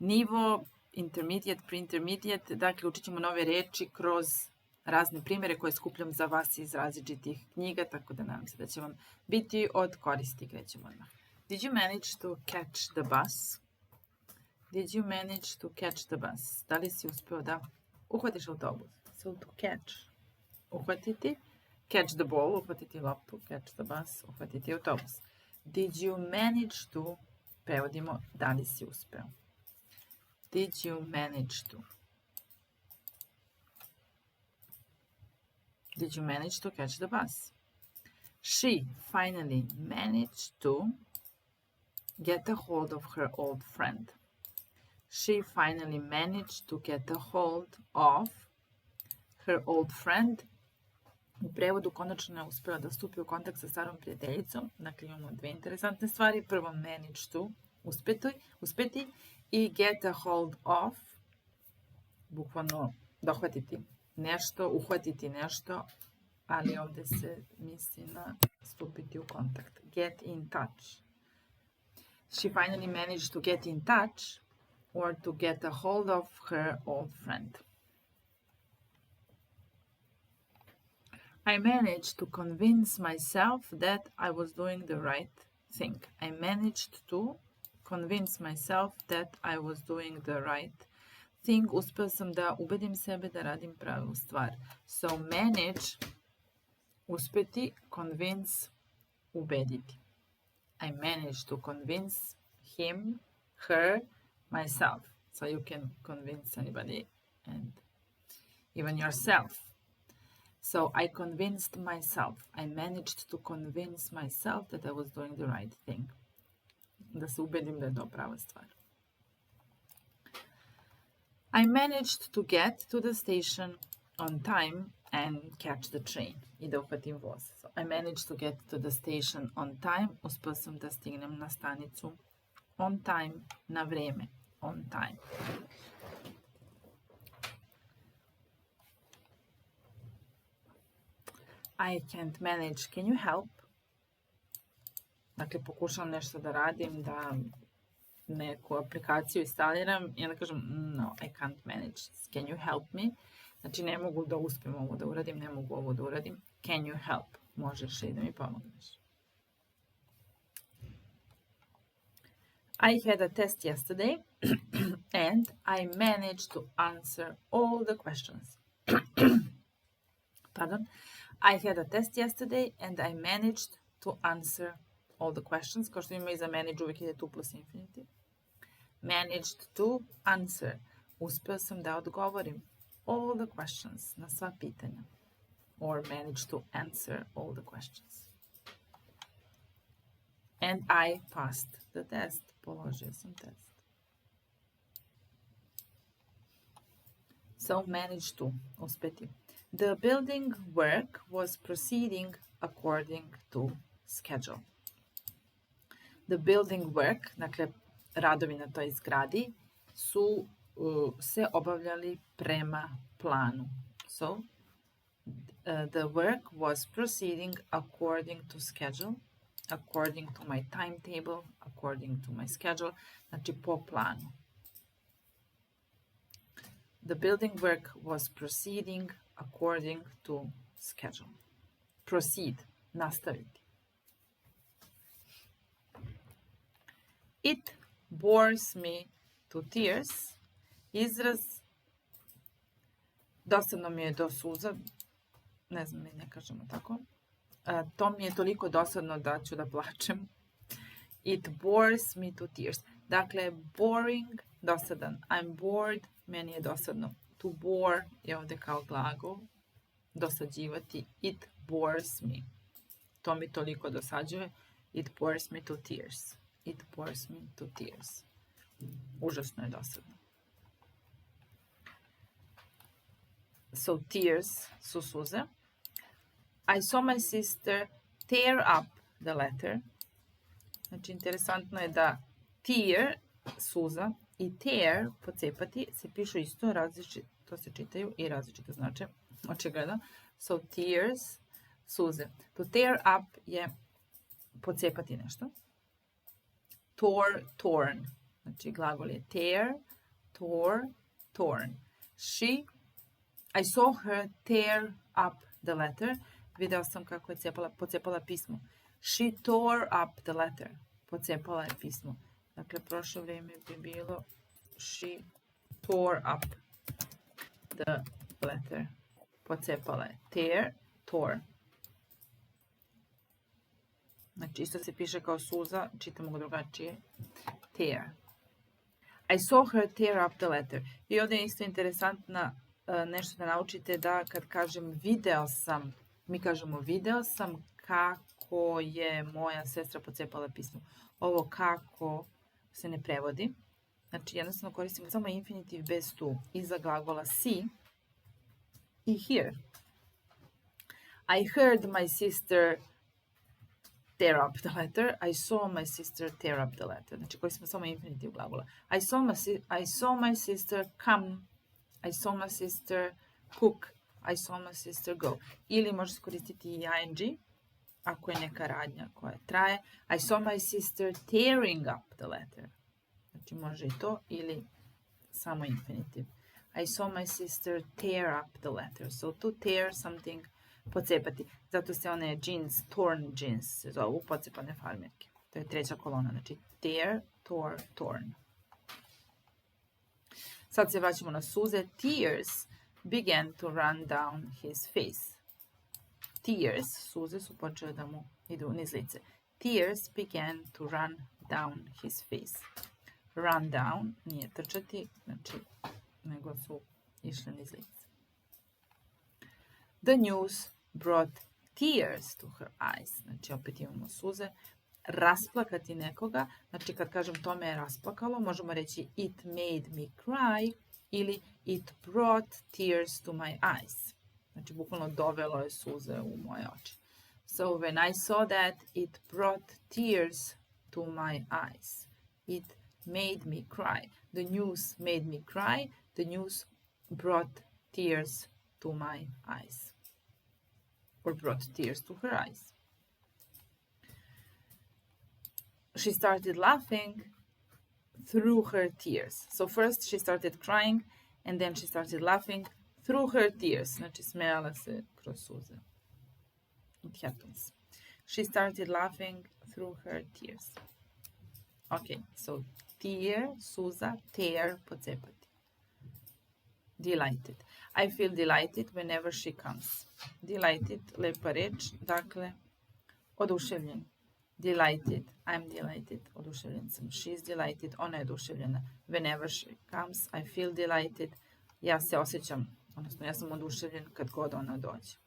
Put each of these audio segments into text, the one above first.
Nivo, intermediate, pre-intermediate, dakle učit ćemo nove reči kroz razne primere koje skupljam za vas iz različitih knjiga, tako da nadam se da će vam biti od koristi. Krećemo odmah. Did you manage to catch the bus? Did you manage to catch the bus? Da li si uspeo da uhvatiš autobus? So to catch, uhvatiti. Catch the ball, uhvatiti loptu. Catch the bus, uhvatiti autobus. Did you manage to, prevodimo, da li si uspeo? Did you manage to? Did you manage to catch the bus? She finally managed to get a hold of her old friend. She finally managed to get a hold of her old friend. U prevodu konačno je uspela da stupi u kontakt sa starom prijateljicom. Dakle, imamo dve interesantne stvari. Prvo, manage to, uspeti, i get a hold of, bukvalno dohvatiti nešto, uhvatiti nešto, ali ovdje se misli na stupiti u kontakt. Get in touch. She finally managed to get in touch or to get a hold of her old friend. I managed to convince myself that I was doing the right thing. I managed to convince myself that I was doing the right thing. Uspeo sam da ubedim sebe da radim pravu stvar. So manage, uspeti, convince, ubediti. I managed to convince him, her, myself. So you can convince anybody and even yourself. So I convinced myself. I managed to convince myself that I was doing the right thing. Da se ubedim da je to prava stvar. I managed to get to the station on time and catch the train. I da uhvatim voz. So I managed to get to the station on time. Uspeo sam da stignem na stanicu on time, na vreme. On time. I can't manage. Can you help? Dakle, pokušavam nešto da radim, da neku aplikaciju instaliram i onda kažem, no, I can't manage. Can you help me? Znači, ne mogu da uspijem ovo da uradim, ne mogu ovo da uradim. Can you help? Možeš li da mi pomogneš? I had a test yesterday and I managed to answer all the questions. Pardon. I had a test yesterday and I managed to answer all the questions. Kao što ima iza manage uvijek ide tu plus infinitive. Managed to answer. Uspeo sam da odgovorim all the questions, na sva pitanja. Or managed to answer all the questions. And I passed the test. Položio sam test. So managed to, uspeti. The building work was proceeding according to schedule. The building work, dakle radovi na toj zgradi, su se obavljali prema planu. So, the work was proceeding according to schedule, according to my timetable, according to my schedule, znači po planu. The building work was proceeding according to schedule. Proceed, nastaviti. It bores me to tears. Izraz dosadno mi je do suza. Ne znam, mi ne kažemo tako. To mi je toliko dosadno da ću da plačem. It bores me to tears. Dakle, boring, dosadan. I'm bored, meni je dosadno. To bore je ovdje kao glagol. Dosađivati. It bores me. To mi toliko dosađuje. It bores me to tears. It bores me to tears. Užasno je dosadno. So tears su suze. I saw my sister tear up the letter. Znači, interesantno je da tear, suza, i tear, pocepati, se pišu isto, različito se čitaju i različito znače. Očigledno. So tears, suze. To tear up je pocepati nešto. Tore, torn. Znači, glagol je tear, tore, torn. I saw her tear up the letter. Video sam kako je pocepala pismo. She tore up the letter. Pocepala je pismo. Dakle, prošlo vrijeme bi bilo she tore up the letter. Pocepala je. Tear, tore. Znači, isto se piše kao suza, čitamo ga drugačije. Tear. I saw her tear up the letter. I ovdje je isto interesantna nešto da naučite da kad kažem video sam, mi kažemo video sam kako je moja sestra pocepala pismo. Ovo kako se ne prevodi. Znači, jednostavno koristimo samo infinitiv bez tu. Iza glagola see i hear. I heard my sister tear up the letter. I saw my sister tear up the letter. Znači, koristimo samo infinitiv glagola. I saw my sister come. I saw my sister cook. I saw my sister go. Ili može se koristiti i ing, ako je neka radnja koja traje. I saw my sister tearing up the letter. Znači, može i to, ili samo infinitiv. I saw my sister tear up the letter. So to tear something, pocepati. Zato se one jeans, torn jeans, se zovu pocepane farmerke. To je treća kolona. Znači, tear, tore, torn. Sad se vraćamo na suze. Tears began to run down his face. Tears, suze su počele da mu idu niz lice. Tears began to run down his face. Run down nije trčati, znači, nego su išle niz lice. The news brought tears to her eyes. Znači, opet imamo suze. Rasplakati nekoga, znači kad kažem to me je rasplakalo, možemo reći it made me cry ili it brought tears to my eyes. Znači, bukvalno dovelo je suze u moje oči. So when I saw that, it brought tears to my eyes. It made me cry. The news made me cry. The news brought tears to my eyes. Or brought tears to her eyes. She started laughing through her tears. So first she started crying and then she started laughing through her tears. Znači, smejala se kroz suze. It happens. She started laughing through her tears. Okay, so tear, suza, tear, pocepati. Delighted. I feel delighted whenever she comes. Delighted, lepa reč, dakle, oduševljen. Delighted, I'm delighted, oduševljen sam. She's delighted, ona je oduševljena. Whenever she comes, I feel delighted, ja se osjećam, odnosno ja sam oduševljen kad god ona dođe.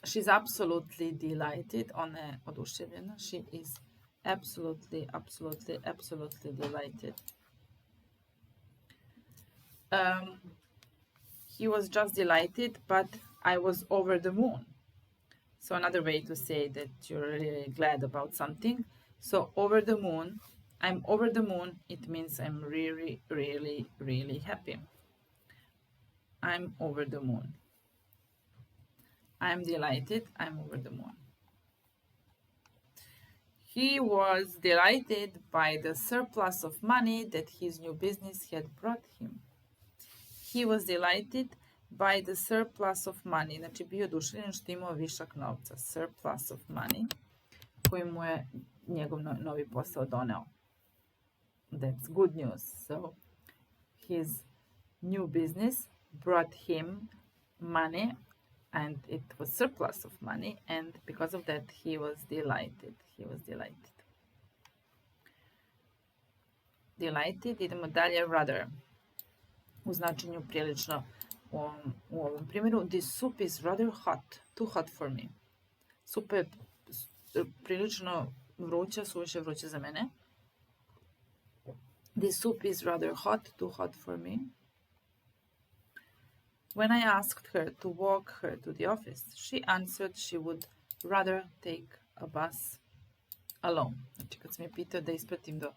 She's absolutely delighted, ona je oduševljena. She is absolutely delighted. He was just delighted, but I was over the moon. So another way to say that you're really glad about something. So over the moon, I'm over the moon, it means I'm really happy. I'm over the moon. I'm delighted, I'm over the moon. He was delighted by the surplus of money that his new business had brought him. He was delighted by the surplus of money. Znači, bio oduševljen što imao višak novca. Surplus of money, koji mu je njegov novi posao doneo. That's good news. So, his new business brought him money, and it was surplus of money, and because of that, he was delighted. He was delighted. Delighted, idemo dalje, rather. U značenju prilično u ovom primjeru. This soup is rather hot. Too hot for me. Supa je prilično vruća, suviše vruća za mene. This soup is rather hot. Too hot for me. When I asked her to walk her to the office, she answered she would rather take a bus alone. Znači, kad sam je pitao da ispratim do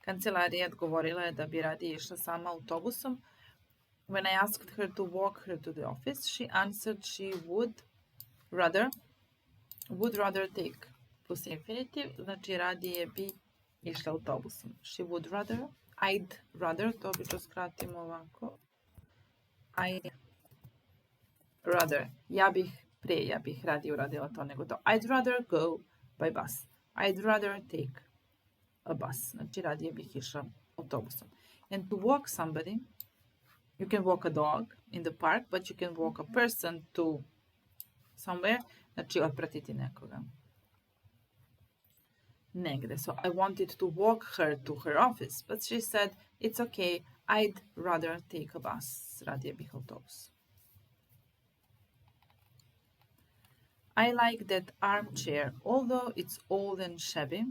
kancelarije, odgovorila je da bi radije išla sama autobusom. When I asked her to walk her to the office, she answered she would rather take plus infinitiv, znači radije bi išla autobusom. She would rather, I'd rather, to obično skratimo ovako. I'd rather, ja bih radije uradila to nego to. I'd rather go by bus. I'd rather take a bus. Znači, radije bih išla autobusom. And to walk somebody, you can walk a dog in the park, but you can walk a person to somewhere, znači otpratiti nekoga negde. So I wanted to walk her to her office, but she said, it's okay, I'd rather take a bus. Radije bih autobus. I like that armchair, although it's old and shabby.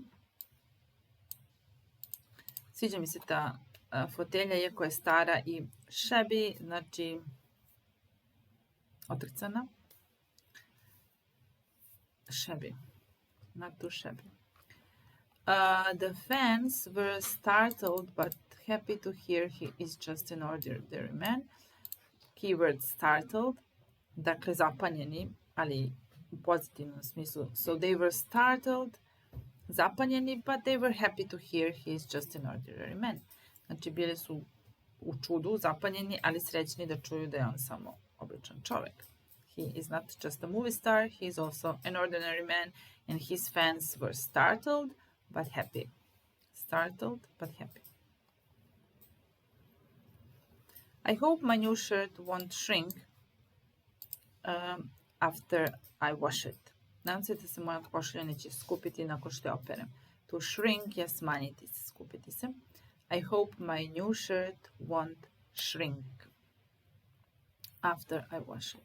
Sviđa mi se ta fotelja, iako je stara i shabby, znači otrcana. Shabby, not too shabby. The fans were startled but happy to hear he is just an ordinary man. Keyword startled, dakle zapanjeni, ali u pozitivnom smislu. So they were startled, zapanjeni, but they were happy to hear he is just an ordinary man. Znači bili su u čudu, zapanjeni, ali srećni da čuju da je on samo običan čovjek. He is not just a movie star, he is also an ordinary man, and his fans were startled but happy. Startled but happy. I hope my new shirt won't shrink after I wash it. Nadam se da se moja košulja neće skupiti nakon što je operem. To shrink je smanjiti se, skupiti se. I hope my new shirt won't shrink after I wash it.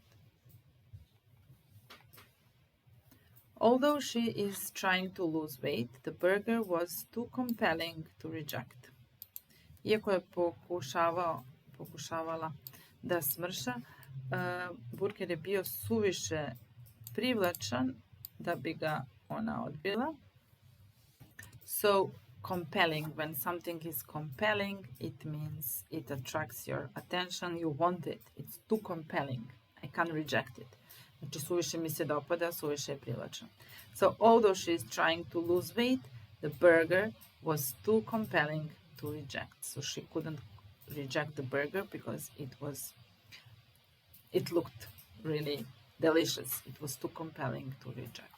Although she is trying to lose weight, the burger was too compelling to reject. Iako je pokušavala da smrša, burger je bio suviše privlačan da bi ga ona odbila. So, compelling, when something is compelling, it means it attracts your attention, you want it, it's too compelling, I can't reject it. Znači, suviše mi se dopada, suviše je privlačan. So, although she is trying to lose weight, the burger was too compelling to reject. So, she couldn't reject the burger because it looked really delicious. It was too compelling to reject.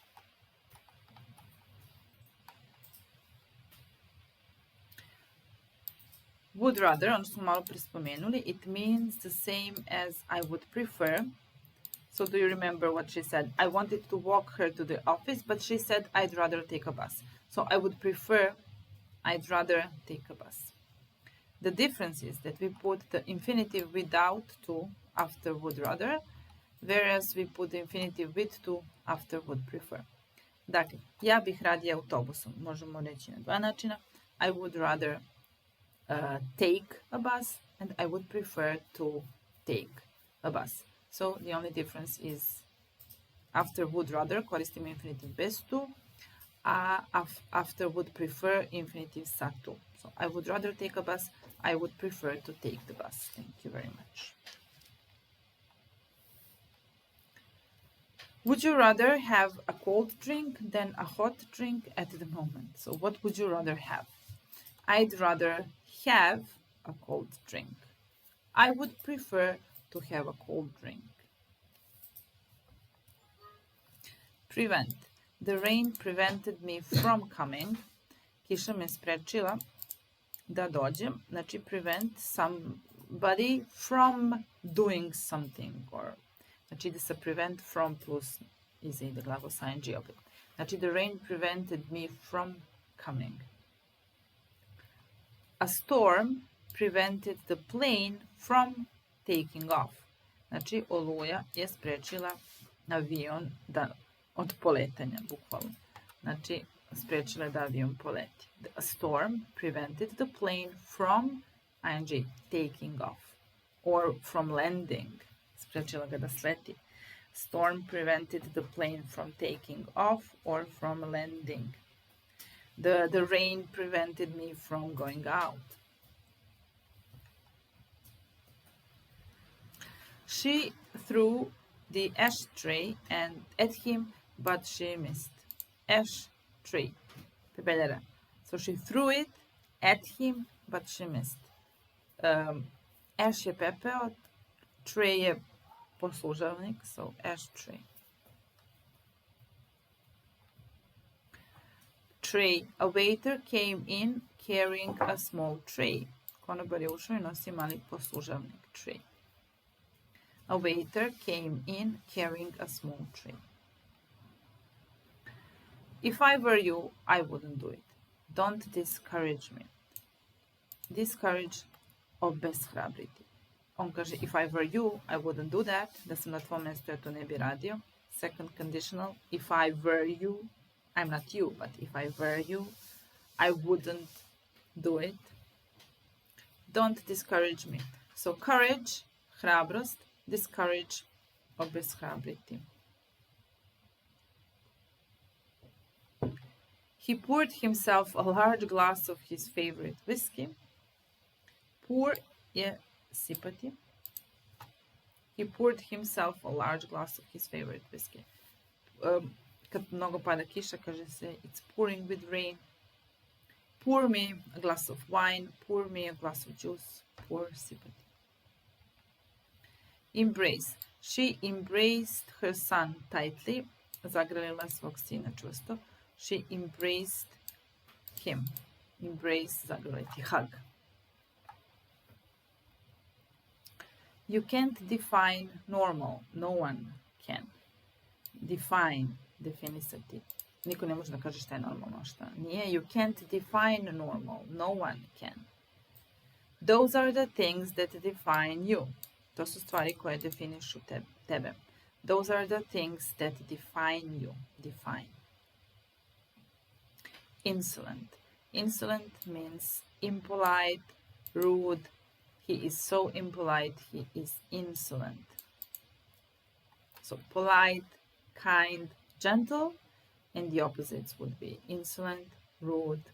Would rather, ono smo malo prispomenuli, it means the same as I would prefer. So do you remember what she said? I wanted to walk her to the office, but she said I'd rather take a bus. So I would prefer, I'd rather take a bus. The difference is that we put the infinitive without to after would rather, whereas we put the infinitive with to after would prefer. Dakle, ja bih radije autobusom. Možemo reći na dva načina. I would rather take a bus, and I would prefer to take a bus. So the only difference is after would rather koristimo infinitiv bez tu, a after would prefer infinitiv sa tu. So I would rather take a bus, I would prefer to take the bus. Thank you very much. Would you rather have a cold drink than a hot drink at the moment? So what would you rather have? I'd rather have a cold drink. I would prefer to have a cold drink. Prevent. The rain prevented me from coming. Kiša me sprečila da dođem. Znači prevent somebody from doing something. Znači ide sa prevent from plus iza ide glagol sa ing opet. Znači the rain prevented me from coming. A storm prevented the plane from taking off. Znači, oluja je sprečila avion od poletanja, bukvalno. Znači, sprečila je da avion poleti. A storm prevented the plane from ing, taking off. Or from landing. Sprečila ga da sleti. Storm prevented the plane from taking off or from landing. The rain prevented me from going out. She threw the ashtray at him, but she missed. Ashtray. Pepelera. So she threw it at him, but she missed. Ash je pepeo, tray je poslužavnik, so ashtray. Tray. A waiter came in carrying a small tray. Konobar je ušao i nosi mali poslužavnik, tray. A waiter came in carrying a small tray. If I were you, I wouldn't do it. Don't discourage me. Discourage, obeshrabriti. On kaže, if I were you, I wouldn't do that. Da sam na tvom mjestu, ja to ne bi radio. Second conditional, if I were you, I'm not you, but if I were you, I wouldn't do it. Don't discourage me. So courage, hrabrost, discourage, obeshrabriti. He poured himself a large glass of his favorite whiskey. Pour je sipati. He poured himself a large glass of his favorite whiskey. Kad mnogo pada kiša, kaže se it's pouring with rain. Pour me a glass of wine. Pour me a glass of juice. Pour sipati. Embrace. She embraced her son tightly. Zagrlila svog sina čvrsto. She embraced him. Embrace, zagrliti, hug. You can't define normal. No one can. Define, definisati. Niko ne može da kaže šta je normalno, šta nije. You can't define normal. No one can. Those are the things that define you. To su stvari koje definišu tebe. Those are the things that define you. Define. Insolent. Insolent means impolite, rude. He is so impolite, he is insolent. So polite, kind, gentle, and the opposites would be insolent, rude,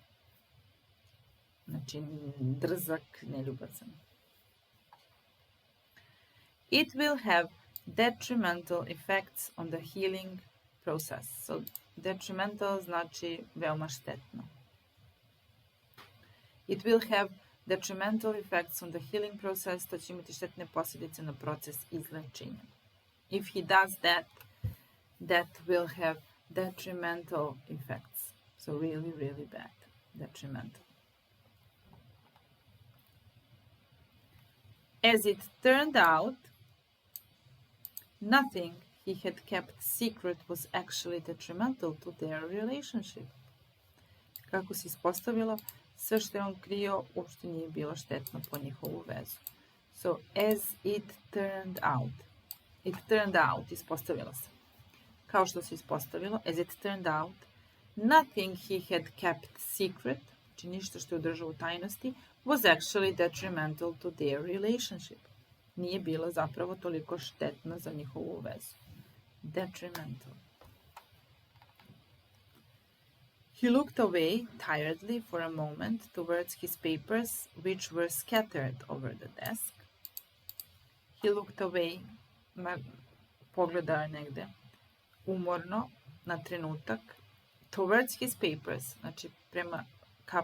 znači drzak, neljubazan. It will have detrimental effects on the healing process. So detrimental znači veoma štetno. It will have detrimental effects on the healing process, to će imati štetne posljedice na proces izlečenja. If he does that, that will have detrimental effects. So really, really bad. Detrimental. As it turned out, nothing he had kept secret was actually detrimental to their relationship. Kako se ispostavilo, sve što je on krio uopšte nije bilo štetno po njihovu vezu. So, as it turned out. It turned out, ispostavilo se. Kao što se ispostavilo, as it turned out, nothing he had kept secret, znači ništa što je držao u tajnosti, was actually detrimental to their relationship. Nije bilo zapravo toliko štetno za njihovu vezu. Detrimental. He looked away tiredly for a moment towards his papers, which were scattered over the desk. He looked away, pogledao je negde, umorno, na trenutak, towards his papers, znači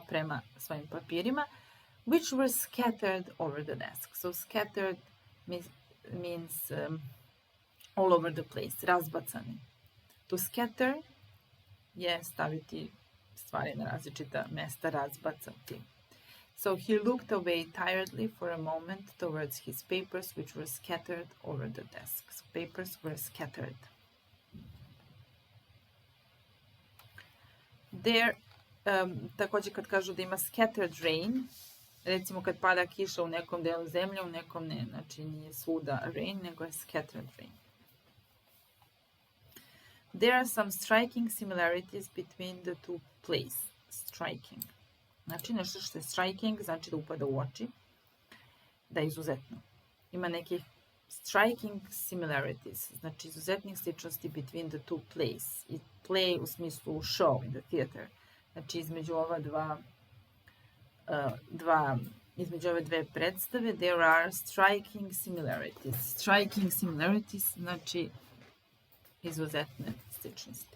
prema svojim papirima, which were scattered over the desk. So scattered means all over the place, razbacani. To scatter je staviti stvari na različita mesta, razbacati. So he looked away tiredly for a moment towards his papers, which were scattered over the desk. So papers were scattered. There, također kad kažu da ima scattered rain, recimo kad pada kiša u nekom delu zemlje, u nekom ne, znači nije svuda rain, nego je scattered rain. There are some striking similarities between the two plays. Striking. Znači nešto što je striking, znači da upada u oči, da je izuzetno. Ima nekih striking similarities, znači izuzetnih sličnosti between the two plays. I play u smislu show in the theater. Znači između ova između ove dve predstave, there are striking similarities. Striking similarities znači izuzetne sličnosti.